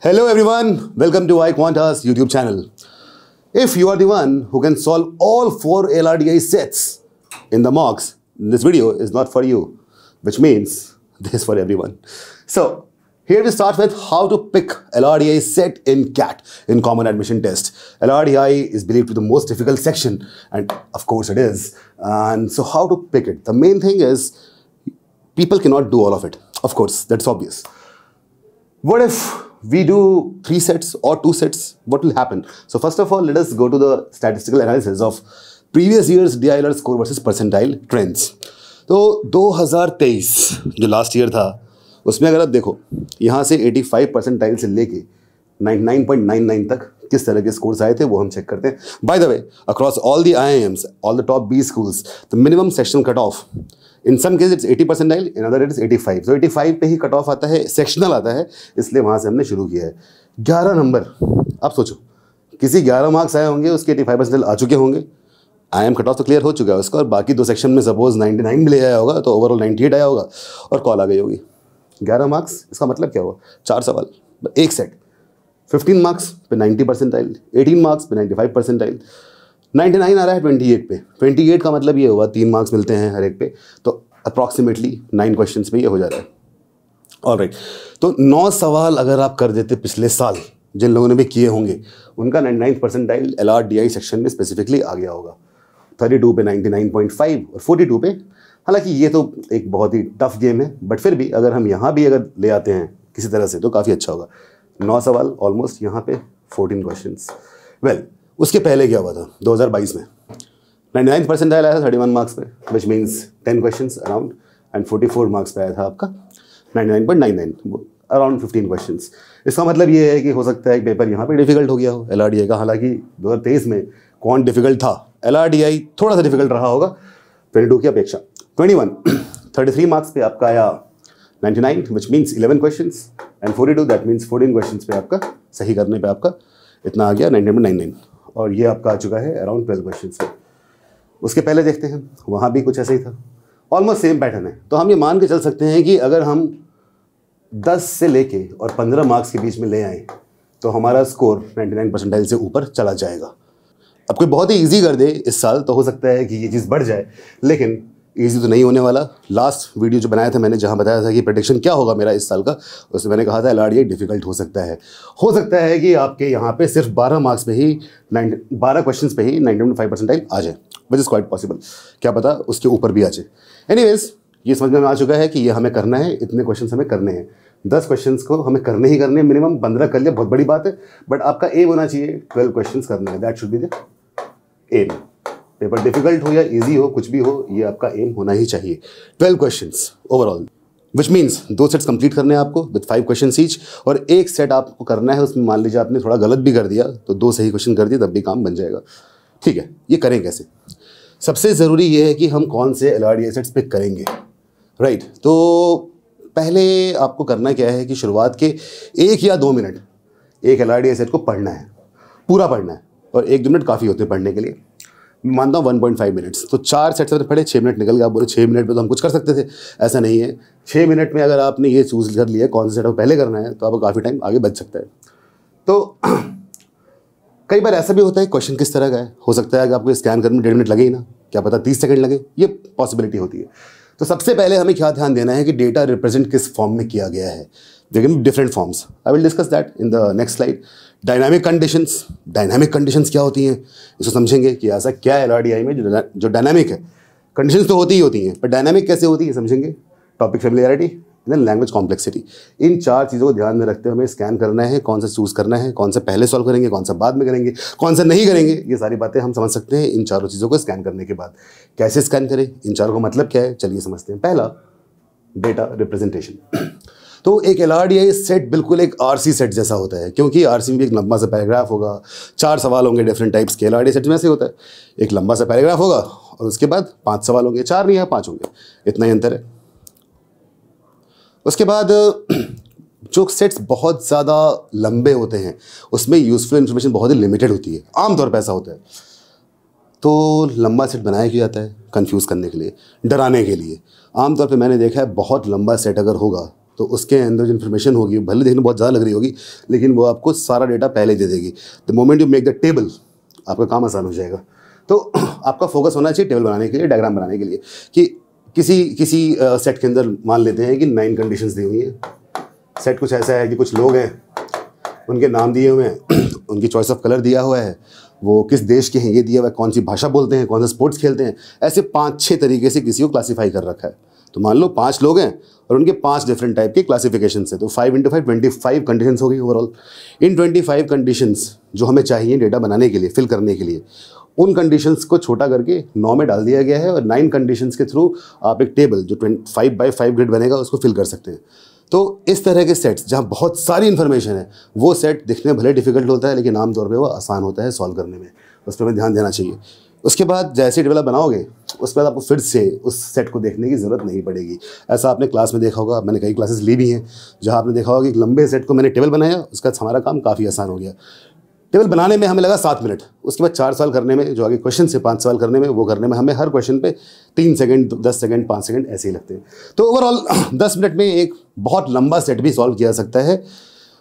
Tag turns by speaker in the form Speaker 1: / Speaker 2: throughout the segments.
Speaker 1: Hello everyone, welcome to iQuanta's YouTube channel. If you are the one who can solve all 4 LRDI sets in the mocks, this video is not for you, which means this is for everyone. So here we start with how to pick LRDI set in CAT, in Common Admission Test. LRDI is believed to be the most difficult section, and of course it is. And so how to pick it? The main thing is people cannot do all of it. Of course, that's obvious. What if we do 3 sets or 2 sets? What will happen? So first of all, let us go to the statistical analysis of previous year's DILR score versus percentile trends. तो 2023 जो last year था उसमें अगर आप देखो यहाँ से 85 percentile से लेके 99.99 तक किस तरह के स्कोर्स आए थे वो हम चेक करते हैं. By the way, across all the IIMs, all the top B schools, the minimum sectional cut off in some case it's 80 percentile, in other it's 85. तो 85 पे ही कट ऑफ आता है, सेक्शनल आता है, इसलिए वहाँ से हमने शुरू किया है. 11 नंबर, आप सोचो किसी 11 मार्क्स आए होंगे, उसके 85 परसेंटाइल आ चुके होंगे, IIM कट ऑफ तो क्लियर हो चुका है उसका, और बाकी 2 सेक्शन में सपोज 99 भी ले आया होगा तो ओवरऑल 98 आया होगा और कॉल आ गई होगी. 11 मार्क्स, इसका मतलब क्या हुआ? 4 सवाल, एक सेट. 15 मार्क्स पे 90 परसेंटाइल, 18 मार्क्स पे 95 परसेंटाइल, 99 आ रहा है 28 पे. 28 का मतलब ये हुआ 3 मार्क्स मिलते हैं हर एक पे, तो अप्रॉक्सीमेटली 9 क्वेश्चंस पे ये हो जा रहा है. ऑलराइट, तो 9 सवाल अगर आप कर देते पिछले साल, जिन लोगों ने भी किए होंगे उनका 99 परसेंटाइल LRDI सेक्शन में स्पेसिफिकली आ गया होगा. 32 पे 99.5 और 42 पे. हालांकि ये तो एक बहुत ही टफ गेम है, बट फिर भी अगर हम यहाँ भी अगर ले आते हैं किसी तरह से तो काफ़ी अच्छा होगा. 9 सवाल ऑलमोस्ट, यहाँ पे 14 क्वेश्चंस. वेल, उसके पहले क्या हुआ था 2022 में? 99 परसेंटाइल आया था 31 मार्क्स पे, which means 10 questions around, and 44 marks पे आया था आपका 99.99, अराउंड 15 क्वेश्चंस. इसका मतलब ये है कि हो सकता है कि पेपर यहाँ पे डिफिकल्ट हो गया हो LRDI का. हालांकि 2023 में कौन डिफिकल्ट था, LRDI थोड़ा सा डिफिकल्ट रहा होगा 22 की अपेक्षा. 33 मार्क्स पे आपका आया 99, which means 11 questions, and 42 that means 14 questions पे आपका सही करने पे आपका इतना आ गया 99.99, और ये आपका आ चुका है अराउंड 12 क्वेश्चंस पे. उसके पहले देखते हैं, वहाँ भी कुछ ऐसा ही था, ऑलमोस्ट सेम पैटर्न है. तो हम ये मान के चल सकते हैं कि अगर हम 10 से लेके और 15 मार्क्स के बीच में ले आए तो हमारा स्कोर 99 परसेंटाइल से ऊपर चला जाएगा. अब कोई बहुत ही ईजी कर दे इस साल तो हो सकता है कि ये चीज़ बढ़ जाए, लेकिन ईजी तो नहीं होने वाला. लास्ट वीडियो जो बनाया था मैंने, जहाँ बताया था कि प्रेडिक्शन क्या होगा मेरा इस साल का, उसमें मैंने कहा था LRDI डिफिकल्ट हो सकता है. हो सकता है कि आपके यहाँ पे सिर्फ 12 मार्क्स पे ही 12 क्वेश्चंस पे ही 99.5 परसेंटाइल आ जाए, विच इज़ क्वाइट पॉसिबल. क्या पता उसके ऊपर भी आ जाए. एनीवेज, ये समझ में आ चुका है कि ये हमें करना है, इतने क्वेश्चन हमें करने हैं. 10 क्वेश्चंस को हमें करने ही करने हैं, मिनिमम 15 कर लिया बहुत बड़ी बात है, बट आपका एम होना चाहिए 12 क्वेश्चंस करना है. That should be the aim. Paper difficult हो या इजी हो, कुछ भी हो, ये आपका एम होना ही चाहिए. 12 questions overall, which means 2 sets complete करने हैं आपको विद 5 क्वेश्चंस ईच, और एक सेट आपको करना है उसमें मान लीजिए आपने थोड़ा गलत भी कर दिया तो 2 सही क्वेश्चन कर दिए तब भी काम बन जाएगा. ठीक है, ये करें कैसे? सबसे ज़रूरी ये है कि हम कौन से LRDI सेट्स पिक करेंगे. राइट, तो पहले आपको करना क्या है कि शुरुआत के 1 या 2 मिनट एक LRDI सेट को पढ़ना है, पूरा पढ़ना है, और 1-2 मिनट काफ़ी होते हैं पढ़ने के लिए. मानता हूँ 1.5 मिनट्स, तो 4 सेट्स में पढ़े, 6 मिनट निकल गया. आप बोले 6 मिनट में तो हम कुछ कर सकते थे, ऐसा नहीं है. 6 मिनट में अगर आपने ये चूज़ कर लिया कौन सा सेट पहले करना है तो आपको काफ़ी टाइम आगे बच सकता है. तो कई बार ऐसा भी होता है क्वेश्चन किस तरह का है, हो सकता है कि आपको स्कैन करने में 1.5 मिनट लगे ही ना, क्या पता 30 सेकंड लगे, ये पॉसिबिलिटी होती है. तो सबसे पहले हमें क्या ध्यान देना है कि डेटा रिप्रेजेंट किस फॉर्म में किया गया है. लेकिन different forms, I will discuss that in the next slide. Dynamic conditions, dynamic conditions क्या होती हैं इसको समझेंगे कि ऐसा क्या है LRDI में जो डायनामिक है. कंडीशंस तो होती ही होती हैं, पर डायनामिक कैसे होती है समझेंगे. Topic familiarity, then language complexity. इन 4 चीज़ों को ध्यान में रखते हुए हमें स्कैन करना है, कौन सा चूज़ करना है, कौन सा पहले सॉल्व करेंगे, कौन सा बाद में करेंगे, कौन सा नहीं करेंगे. ये सारी बातें हम समझ सकते हैं इन 4 चीज़ों को स्कैन करने के बाद. कैसे स्कैन करें, इन 4 का मतलब क्या है, चलिए समझते हैं. पहला, डेटा रिप्रेजेंटेशन. तो एक LRDI सेट बिल्कुल एक RC सेट जैसा होता है, क्योंकि RC में भी एक लंबा सा पैराग्राफ होगा, 4 सवाल होंगे डिफरेंट टाइप्स के. LRDI सेट में ऐसे होता है, एक लंबा सा पैराग्राफ होगा और उसके बाद 5 सवाल होंगे, 4 नहीं है 5 होंगे, इतना ही अंतर है. उसके बाद जो सेट्स बहुत ज़्यादा लंबे होते हैं उसमें यूजफुल इन्फॉर्मेशन बहुत ही लिमिटेड होती है, आमतौर पर ऐसा होता है. तो लंबा सेट बनाया क्यों जाता है? कंफ्यूज करने के लिए, डराने के लिए. आमतौर पे मैंने देखा है बहुत लंबा सेट अगर होगा तो उसके अंदर जो इन्फॉर्मेशन होगी भले देखने बहुत ज़्यादा लग रही होगी, लेकिन वो आपको सारा डेटा पहले दे देगी। The moment you make the table, आपका काम आसान हो जाएगा। तो आपका फोकस होना चाहिए टेबल बनाने के लिए, डायग्राम बनाने के लिए, कि किसी सेट के अंदर मान लेते हैं कि 9 कंडीशंस दी हुई हैं। सेट कुछ ऐसा है कि कुछ लोग हैं, उनके नाम दिए हुए हैं, उनकी चॉइस ऑफ कलर दिया हुआ है, वो किस देश के हैं ये दिया हुआ है, कौन सी भाषा बोलते हैं, कौन सा स्पोर्ट्स खेलते हैं, ऐसे 5-6 तरीके से किसी को क्लासीफाई कर रखा है। तो मान लो 5 लोग हैं और उनके 5 डिफरेंट टाइप के क्लासिफिकेशन है, तो 5 × 5 25 कंडीशंस हो गई ओवरऑल। इन 25 कंडीशंस जो हमें चाहिए डेटा बनाने के लिए, फिल करने के लिए, उन कंडीशंस को छोटा करके 9 में डाल दिया गया है और 9 कंडीशंस के थ्रू आप एक टेबल जो 5x5 ग्रिड बनेगा उसको फिल कर सकते हैं। तो इस तरह के सेट्स जहाँ बहुत सारी इन्फॉर्मेशन है, वो सेट दिखने में भले डिफिकल्ट होता है, लेकिन आमतौर पे वो आसान होता है सॉल्व करने में। उस पर हमें ध्यान देना चाहिए। उसके बाद जैसे टेबल आप बनाओगे, उसके बाद आपको फिर से उस सेट को देखने की ज़रूरत नहीं पड़ेगी। ऐसा आपने क्लास में देखा होगा, मैंने कई क्लासेस ली भी हैं जहाँ आपने देखा होगा कि एक लंबे सेट को मैंने टेबल बनाया, उसका हमारा काम काफ़ी आसान हो गया। टेबल बनाने में हमें लगा 7 मिनट, उसके बाद 4 सवाल करने में, जो आगे क्वेश्चन से 5 सवाल करने में, वो करने में हमें हर क्वेश्चन पे 3 सेकंड, 10 सेकंड, 5 सेकंड ऐसे ही लगते हैं। तो ओवरऑल 10 मिनट में एक बहुत लंबा सेट भी सॉल्व किया जा सकता है,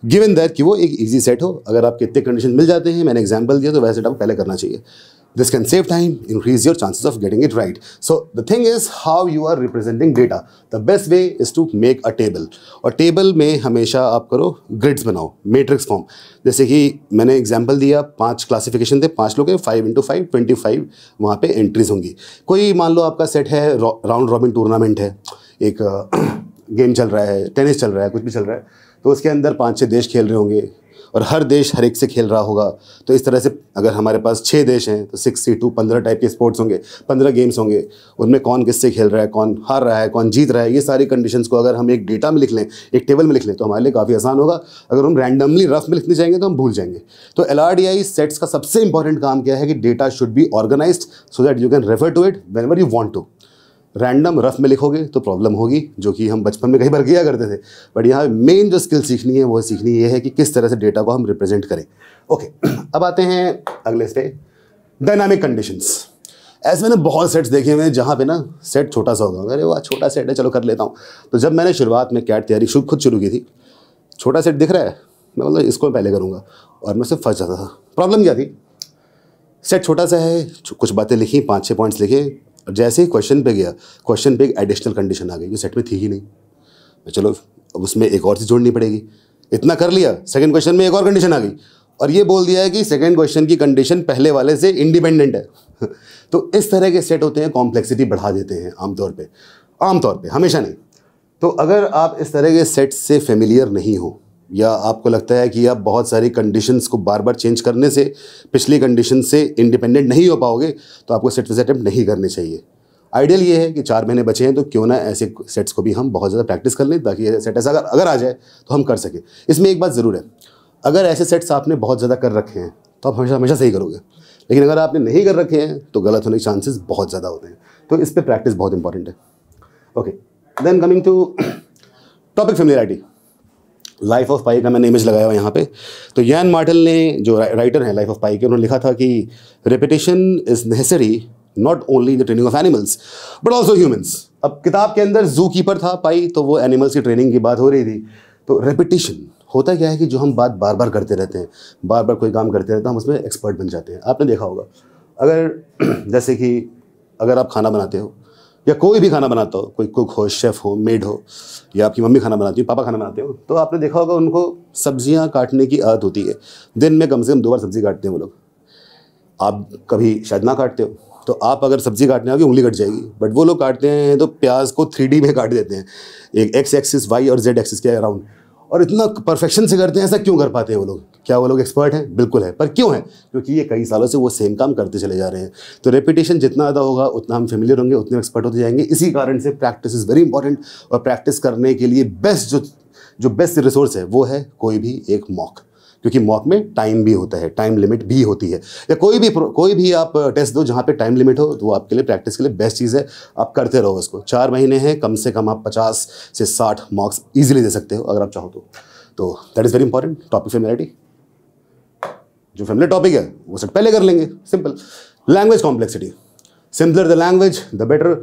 Speaker 1: गिवन दैट कि वो एक इजी सेट हो। अगर आपके इतने कंडीशन मिल जाते हैं, मैंने एग्जाम्पल दिया, तो वैसे सेट आपको पहले करना चाहिए। This can save time, increase your chances of getting it right. So the thing is how you are representing data. The best way is to make a table. और टेबल में हमेशा आप करो ग्रिड्स बनाओ, मैट्रिक्स फॉर्म। जैसे कि मैंने example दिया, 5 क्लासिफिकेशन थे, 5 लोग हैं, 5 × 5 25 वहाँ पे एंट्रीज होंगी। कोई मान लो आपका सेट है, राउंड रॉबिन टूर्नामेंट है, एक गेम चल रहा है, टेनिस चल रहा है, कुछ भी चल रहा है, तो उसके अंदर 5-6 देश खेल रहे होंगे और हर देश हर एक से खेल रहा होगा। तो इस तरह से अगर हमारे पास 6 देश हैं तो 6C2 15 टाइप के स्पोर्ट्स होंगे, 15 गेम्स होंगे, उनमें कौन किससे खेल रहा है, कौन हार रहा है, कौन जीत रहा है, ये सारी कंडीशंस को अगर हम एक डेटा में लिख लें, एक टेबल में लिख लें, तो हमारे लिए काफ़ी आसान होगा। अगर हम रैंडमली रफ में लिखने जाएंगे तो हम भूल जाएंगे। तो LRDI सेट्स का सबसे इंपॉर्टेंट काम क्या है कि data should be organized so that you can refer to it whenever you want to. Random rough में लिखोगे तो प्रॉब्लम होगी, जो कि हम बचपन में कई बार किया करते थे। बट यहाँ मेन जो स्किल सीखनी है वो सीखनी ये है कि किस तरह से डेटा को हम रिप्रेजेंट करें। ओके, अब आते हैं अगले पे, डायनामिक कंडीशंस। ऐसे मैंने बहुत सेट्स देखे हुए हैं जहाँ पे ना सेट छोटा सा होगा, अरे वाह छोटा सेट है, चलो कर लेता हूँ। तो जब मैंने शुरुआत में कैट तैयारी खुद शुरू की थी, छोटा सेट दिख रहा है, मैं बोला इसको पहले करूँगा, और मैं सिर्फ फंस जाता था। प्रॉब्लम क्या थी, सेट छोटा सा है, कुछ बातें लिखी, 5-6 पॉइंट्स लिखे, और जैसे ही क्वेश्चन पे गया, क्वेश्चन पे एक एडिशनल कंडीशन आ गई जो सेट में थी ही नहीं। चलो अब उसमें एक और चीज़ जोड़नी पड़ेगी, इतना कर लिया, सेकंड क्वेश्चन में एक और कंडीशन आ गई और ये बोल दिया है कि सेकंड क्वेश्चन की कंडीशन पहले वाले से इंडिपेंडेंट है। तो इस तरह के सेट होते हैं, कॉम्प्लेक्सिटी बढ़ा देते हैं आमतौर पे, हमेशा नहीं। तो अगर आप इस तरह के सेट से फेमिलियर नहीं हो, या आपको लगता है कि आप बहुत सारी कंडीशंस को बार बार चेंज करने से पिछली कंडीशन से इंडिपेंडेंट नहीं हो पाओगे, तो आपको सेट विज़िट अटेम्प्ट नहीं करने चाहिए। आइडियल ये है कि 4 महीने बचे हैं तो क्यों ना ऐसे सेट्स को भी हम बहुत ज़्यादा प्रैक्टिस कर लें, ताकि ये सेट ऐसा अगर आ जाए तो हम कर सकें। इसमें एक बात ज़रूर है, अगर ऐसे सेट्स आपने बहुत ज़्यादा कर रखे हैं तो आप हमेशा सही करोगे, लेकिन अगर आपने नहीं कर रखे हैं तो गलत होने के चांसेस बहुत ज़्यादा होते हैं। तो इस पर प्रैक्टिस बहुत इंपॉर्टेंट है। Okay, then coming to topic familiarity. Life of Pi का मैंने इमेज लगाया हुआ यहाँ पे। तो यान मार्टल ने, जो राइटर हैं लाइफ ऑफ पाई के, उन्होंने लिखा था कि repetition is necessary not only in the training of animals but also humans. अब किताब के अंदर जू कीपर था पाई, तो वो एनिमल्स की ट्रेनिंग की बात हो रही थी। तो रेपिटेशन होता क्या है कि जो हम बात बार बार करते रहते हैं, बार बार कोई काम करते रहते हैं, हम उसमें एक्सपर्ट बन जाते हैं। आपने देखा होगा, अगर जैसे कि अगर आप खाना बनाते हो या कोई भी खाना बनाता हो, कोई कुक हो, शेफ़ हो, मेड हो, या आपकी मम्मी खाना बनाती हो, पापा खाना बनाते हो, तो आपने देखा होगा उनको सब्जियां काटने की आदत होती है। दिन में कम से कम 2 बार सब्जी काटते हैं वो लोग। आप कभी शायद ना काटते हो, तो आप अगर सब्जी काटने आगे उंगली कट जाएगी, बट वो लोग काटते हैं तो प्याज को 3D में काट देते हैं, एक एक्स एक्सिस, वाई और जेड एक्सिस के अराउंड, और इतना परफेक्शन से करते हैं। ऐसा क्यों कर पाते हैं वो लोग? क्या वो लोग एक्सपर्ट हैं? बिल्कुल है। पर क्यों है? क्योंकि ये कई सालों से वो सेम काम करते चले जा रहे हैं। तो रेपिटेशन जितना ज़्यादा होगा उतना हम फेमिलियर होंगे, उतने एक्सपर्ट होते जाएंगे। इसी कारण से प्रैक्टिस इज़ वेरी इंपॉर्टेंट, और प्रैक्टिस करने के लिए बेस्ट रिसोर्स है वो है कोई भी एक मॉक, क्योंकि मॉक में टाइम भी होता है, टाइम लिमिट भी होती है। या कोई भी आप टेस्ट दो जहाँ पे टाइम लिमिट हो, तो वो आपके लिए प्रैक्टिस के लिए बेस्ट चीज़ है। आप करते रहो उसको। 4 महीने हैं, कम से कम आप 50 से 60 मॉक्स ईजिली दे सकते हो अगर आप चाहो तो that is very important. Topic familiarity, जो फेमिलियर टॉपिक है वो सब पहले कर लेंगे। Simple. Language complexity, simpler the language the better.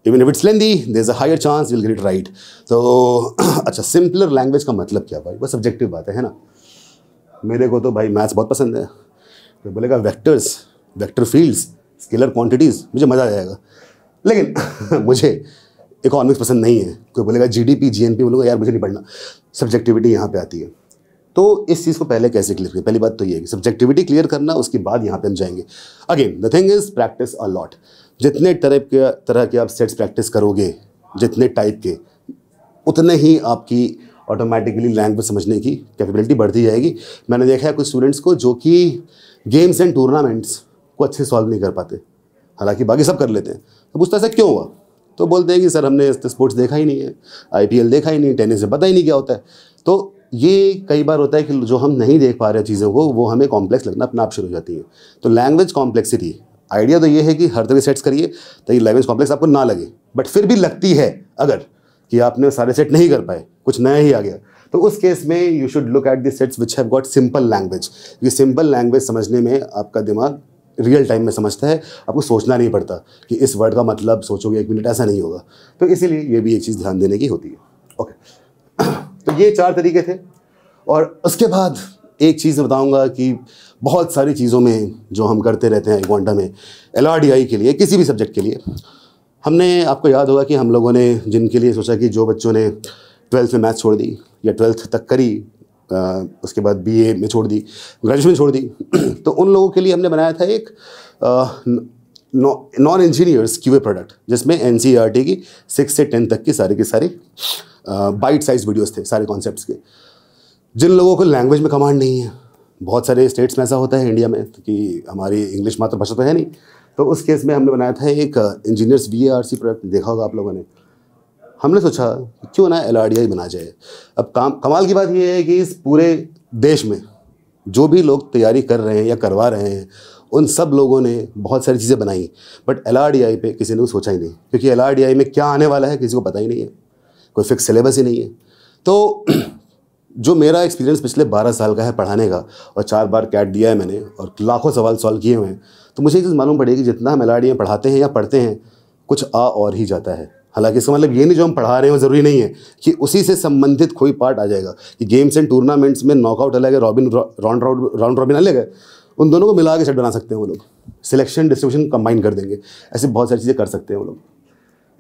Speaker 1: Even if it's lengthy there is a higher chance you will get it right. तो अच्छा, सिंपलर लैंग्वेज का मतलब क्या भाई? वो सब्जेक्टिव बात है ना। मेरे को तो भाई मैथ्स बहुत पसंद है, तो बोलेगा vectors, vector fields, scalar quantities, मुझे मज़ा आ जाएगा। लेकिन मुझे इकोनॉमिक्स पसंद नहीं है। कोई बोलेगा जीडीपी, जीएनपी, बोलूँगा यार मुझे नहीं पढ़ना। सब्जेक्टिविटी यहाँ पे आती है। तो इस चीज़ को पहले कैसे क्लियर करें? पहली बात तो ये है कि सब्जेक्टिविटी क्लियर करना, उसके बाद यहाँ पे हम जाएंगे। Again the thing is practice a lot. जितने तरह के आप सेट्स प्रैक्टिस करोगे, जितने टाइप के, उतने ही आपकी ऑटोमेटिकली लैंग्वेज समझने की कैपेबिलिटी बढ़ती जाएगी। मैंने देखा है कुछ स्टूडेंट्स को जो कि गेम्स एंड टूर्नामेंट्स को अच्छे सॉल्व नहीं कर पाते, हालांकि बाकी सब कर लेते हैं। तो पूछता ऐसा क्यों हुआ? तो बोलते हैं कि सर हमने स्पोर्ट्स देखा ही नहीं है, आईपीएल देखा ही नहीं, टेनिस से पता ही नहीं क्या होता है। तो ये कई बार होता है कि जो हम नहीं देख पा रहे चीज़ों को, वो हमें कॉम्प्लेक्स लगना अपने आप शुरू हो जाती है। तो लैंग्वेज कॉम्प्लेक्सिटी, आइडिया तो ये है कि हर तरह सेट्स करिए ताकि लैंग्वेज कॉम्प्लेक्स आपको ना लगे। बट फिर भी लगती है अगर कि आपने सारे सेट नहीं कर पाए, कुछ नया ही आ गया, तो उस केस में you should look at the sets which have got simple language. ये सिंपल लैंग्वेज समझने में आपका दिमाग रियल टाइम में समझता है, आपको सोचना नहीं पड़ता कि इस वर्ड का मतलब सोचोगे 1 मिनट, ऐसा नहीं होगा। तो इसीलिए ये भी एक चीज़ ध्यान देने की होती है। ओके, तो ये 4 तरीके थे। और उसके बाद एक चीज़ बताऊंगा कि बहुत सारी चीज़ों में जो हम करते रहते हैं क्वांटा में, LRDI के लिए, किसी भी सब्जेक्ट के लिए, हमने, आपको याद होगा कि हम लोगों ने जिनके लिए सोचा कि जो बच्चों ने 12th में मैथ्स छोड़ दी या 12th तक करी, उसके बाद BA में छोड़ दी, ग्रेजुएशन में छोड़ दी, तो उन लोगों के लिए हमने बनाया था एक नॉन इंजीनियर्स QA प्रोडक्ट, जिसमें NCERT की 6 से 10 तक की सारी बाइट साइज वीडियोस थे, सारे कॉन्सेप्ट्स के। जिन लोगों को लैंग्वेज में कमांड नहीं है, बहुत सारे स्टेट्स में ऐसा होता है इंडिया में, क्योंकि हमारी इंग्लिश मातृभाषा तो है नहीं, तो उस केस में हमने बनाया था एक इंजीनियर्स BARC प्रोडक्ट, देखा होगा आप लोगों ने। हमने सोचा क्यों ना LRDI बना जाए। अब कमाल की बात यह है कि इस पूरे देश में जो भी लोग तैयारी कर रहे हैं या करवा रहे हैं, उन सब लोगों ने बहुत सारी चीज़ें बनाई, बट LRDI पे किसी ने कुछ सोचा ही नहीं, क्योंकि LRDI में क्या आने वाला है किसी को पता ही नहीं है, कोई फिक्स सिलेबस ही नहीं है। तो जो मेरा एक्सपीरियंस पिछले 12 साल का है पढ़ाने का, और 4 बार कैट दिया है मैंने, और लाखों सवाल सॉल्व किए हुए हैं, तो मुझे एक चीज़ मालूम पड़ी कि जितना हम LRDI पढ़ाते हैं या पढ़ते हैं, कुछ और ही जाता है। हालांकि इसका मतलब ये नहीं जो हम पढ़ा रहे हैं वो ज़रूरी नहीं है कि उसी से संबंधित कोई पार्ट आ जाएगा, कि गेम्स एंड टूर्नामेंट्स में नॉकआउट अलग है, राउंड रॉबिन अलग है, उन दोनों को मिला के सेट बना सकते हैं वो लोग, सिलेक्शन डिस्ट्रीब्यूशन कंबाइन कर देंगे, ऐसे बहुत सारी चीज़ें कर सकते हैं वो लोग।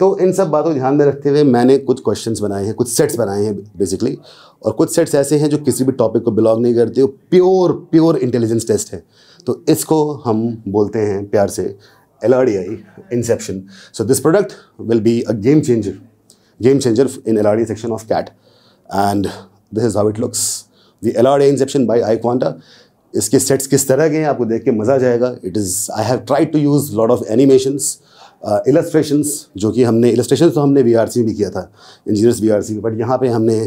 Speaker 1: तो इन सब बातों को ध्यान में रखते हुए मैंने कुछ क्वेश्चंस बनाए हैं, कुछ सेट्स बनाए हैं बेसिकली, और कुछ सेट्स ऐसे हैं जो किसी भी टॉपिक को बिलोंग नहीं करते, वो प्योर इंटेलिजेंस टेस्ट है। तो इसको हम बोलते हैं प्यार से LRDI Inception. So this product will be a game changer in LRDI section of CAT, and this is how it looks. The LRDI Inception by iQuanta. इसके सेट्स किस तरह के हैं आपको देख के मज़ा आ जाएगा। I have tried to use lot of animations, illustrations, जो कि हमने illustrations तो हमने VRC में भी किया था, इंजीनियर्स VRC में, बट यहाँ पे हमने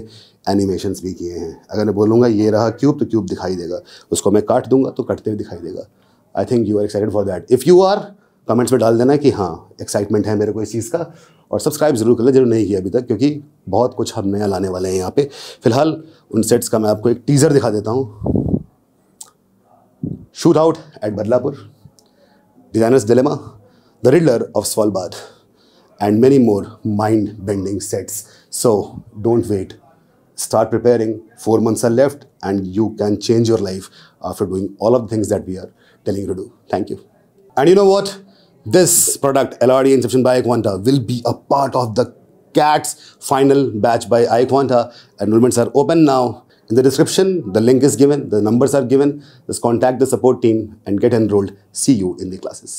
Speaker 1: एनिमेशंस भी किए हैं। अगर मैं बोलूँगा ये रहा क्यूब, तो क्यूब दिखाई देगा, उसको मैं काट दूंगा तो कटते हुए दिखाई देगा। I think you are excited for that. If you are, comments में डाल देना कि हाँ एक्साइटमेंट है मेरे को इस चीज़ का, और सब्सक्राइब जरूर कर लें जरूर नहीं किया अभी तक, क्योंकि बहुत कुछ हम नया लाने वाले हैं यहाँ पे। फिलहाल उन सेट्स का मैं आपको एक टीज़र दिखा देता हूँ। Shoot out at Badlapur, designer's dilemma, the riddler of Svalbard, and many more mind bending sets. So don't wait, start preparing. 4 months are left and you can change your life after doing all of the things that we are telling you to do. Thank you. And you know what? This product, LRDI Inception by iQuanta, will be a part of the CAT's final batch by iQuanta. Enrollments are open now. In the description, the link is given, the numbers are given. Just contact the support team and get enrolled. See you in the classes.